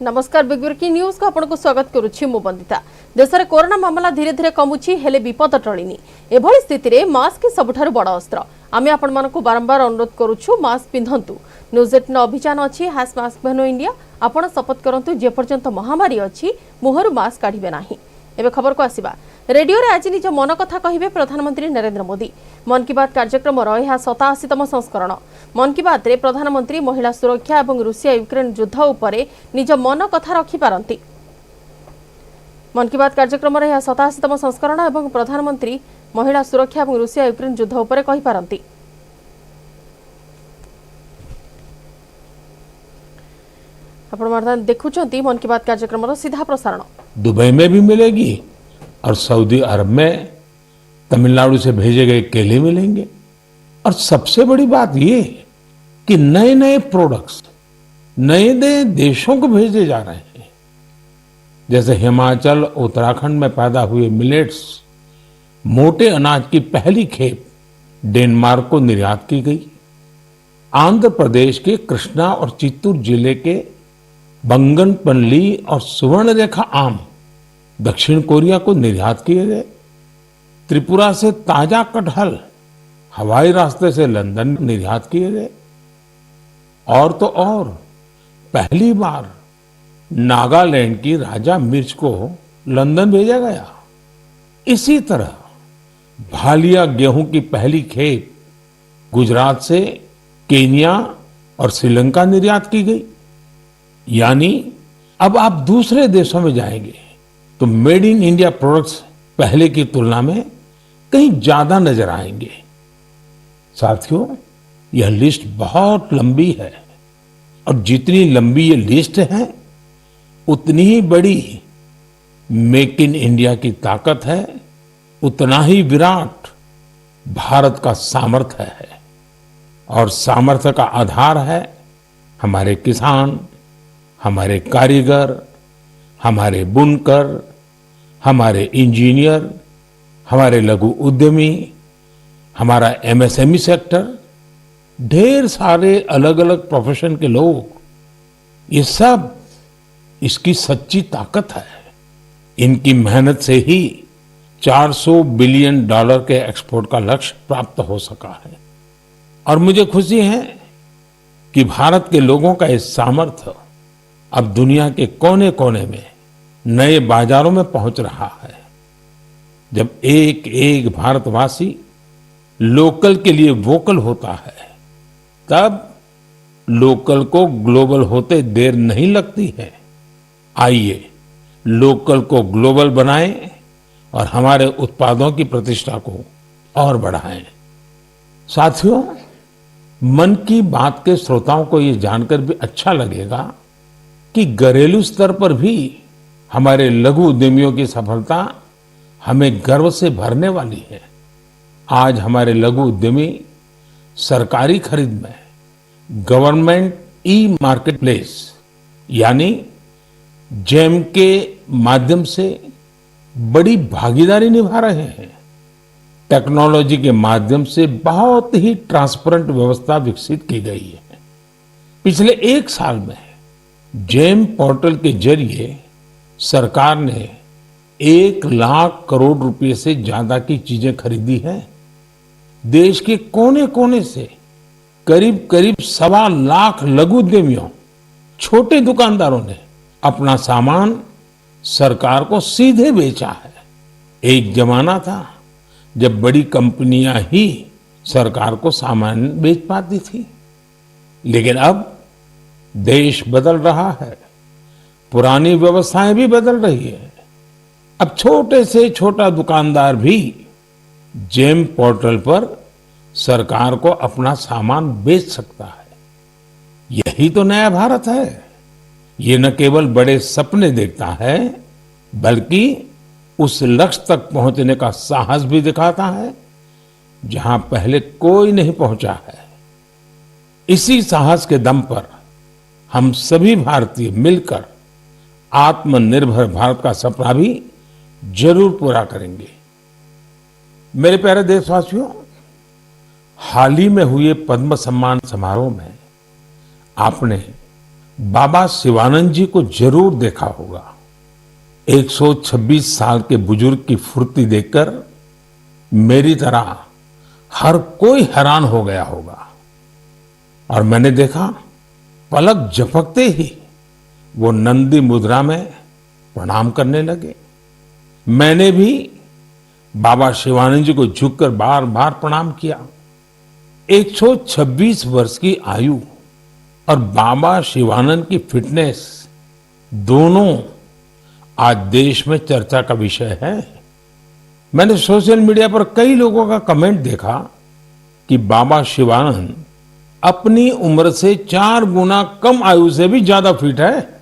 नमस्कार big breaking news को आपको स्वागत करुच्ची मु बंदिता। देश में कोरोना मामला धीरे धीरे कमुची हेले विपद टळिनी। एभली स्थिति में मास्क सबुठारु बड़ अस्त्र। आमे आपण मानकु बारंबार अनुरोध करूछु मास्क पिंधंतु। न्यूज 18 अभियान अछि मास्क पहनो इंडिया। आपण शपथ करंतु जे पर्यंत महामारी अछि मुहरु मास्क काढिबे नाही। एबे खबर को आसीबा रेडियो रे आज निज मन कथा कहिबे प्रधानमंत्री नरेंद्र मोदी। मन की बात कार्यक्रम यह 87तम संस्करण। मन की बात रे प्रधानमंत्री महिला सुरक्षा और रूसिया यूक्रेन युद्ध उपरे निज मन कथा रखि पारंती। मन की बात कार्यक्रम यह 87तम संस्करण और प्रधानमंत्री महिला सुरक्षा और रूसिया यूक्रेन युद्ध उपरे कहि पारंती। आपण वर्तमान देखुछंती मन की बात कार्यक्रम सीधा प्रसारण। दुबई में भी मिलेगी और सऊदी अरब में तमिलनाडु से भेजे गए केले मिलेंगे। और सबसे बड़ी बात ये कि नए नए प्रोडक्ट्स नए नए देशों को भेजे जा रहे हैं। जैसे हिमाचल उत्तराखंड में पैदा हुए मिलेट्स मोटे अनाज की पहली खेप डेनमार्क को निर्यात की गई। आंध्र प्रदेश के कृष्णा और चित्तूर जिले के बंगनपल्ली और सुवर्णरेखा आम दक्षिण कोरिया को निर्यात किए गए। त्रिपुरा से ताजा कटहल हवाई रास्ते से लंदन निर्यात किए गए। और तो और पहली बार नागालैंड की राजा मिर्च को लंदन भेजा गया। इसी तरह भालिया गेहूं की पहली खेप गुजरात से केन्या और श्रीलंका निर्यात की गई। यानी अब आप दूसरे देशों में जाएंगे तो मेड इन इंडिया प्रोडक्ट्स पहले की तुलना में कहीं ज्यादा नजर आएंगे। साथियों, यह लिस्ट बहुत लंबी है और जितनी लंबी ये लिस्ट है उतनी ही बड़ी मेक इन इंडिया की ताकत है, उतना ही विराट भारत का सामर्थ्य है। और सामर्थ्य का आधार है हमारे किसान, हमारे कारीगर, हमारे बुनकर, हमारे इंजीनियर, हमारे लघु उद्यमी, हमारा एमएसएमई सेक्टर, ढेर सारे अलग अलग प्रोफेशन के लोग, ये सब इसकी सच्ची ताकत है। इनकी मेहनत से ही 400 बिलियन डॉलर के एक्सपोर्ट का लक्ष्य प्राप्त हो सका है। और मुझे खुशी है कि भारत के लोगों का इस सामर्थ्य अब दुनिया के कोने कोने में नए बाजारों में पहुंच रहा है। जब एक एक भारतवासी लोकल के लिए वोकल होता है तब लोकल को ग्लोबल होते देर नहीं लगती है। आइए लोकल को ग्लोबल बनाएं और हमारे उत्पादों की प्रतिष्ठा को और बढ़ाएं। साथियों, मन की बात के श्रोताओं को ये जानकर भी अच्छा लगेगा कि घरेलू स्तर पर भी हमारे लघु उद्यमियों की सफलता हमें गर्व से भरने वाली है। आज हमारे लघु उद्यमी सरकारी खरीद में गवर्नमेंट ई मार्केट प्लेस यानी जेम के माध्यम से बड़ी भागीदारी निभा रहे हैं। टेक्नोलॉजी के माध्यम से बहुत ही ट्रांसपेरेंट व्यवस्था विकसित की गई है। पिछले एक साल में जेम पोर्टल के जरिए सरकार ने 1 लाख करोड़ रुपए से ज्यादा की चीजें खरीदी हैं। देश के कोने कोने से करीब करीब 1.25 लाख लघु उद्यमियों, छोटे दुकानदारों ने अपना सामान सरकार को सीधे बेचा है। एक जमाना था जब बड़ी कंपनियां ही सरकार को सामान बेच पाती थी, लेकिन अब देश बदल रहा है, पुरानी व्यवस्थाएं भी बदल रही है। अब छोटे से छोटा दुकानदार भी जेम पोर्टल पर सरकार को अपना सामान बेच सकता है। यही तो नया भारत है। ये न केवल बड़े सपने देखता है बल्कि उस लक्ष्य तक पहुंचने का साहस भी दिखाता है जहां पहले कोई नहीं पहुंचा है। इसी साहस के दम पर हम सभी भारतीय मिलकर आत्मनिर्भर भारत का सपना भी जरूर पूरा करेंगे। मेरे प्यारे देशवासियों, हाल ही में हुए पद्म सम्मान समारोह में आपने बाबा शिवानंद जी को जरूर देखा होगा। 126 साल के बुजुर्ग की फुर्ती देखकर मेरी तरह हर कोई हैरान हो गया होगा। और मैंने देखा, पलक झपकते ही वो नंदी मुद्रा में प्रणाम करने लगे। मैंने भी बाबा शिवानंद जी को झुककर बार बार प्रणाम किया। 126 वर्ष की आयु और बाबा शिवानंद की फिटनेस दोनों आज देश में चर्चा का विषय है। मैंने सोशल मीडिया पर कई लोगों का कमेंट देखा कि बाबा शिवानंद अपनी उम्र से 4 गुना कम आयु से भी ज्यादा फिट है।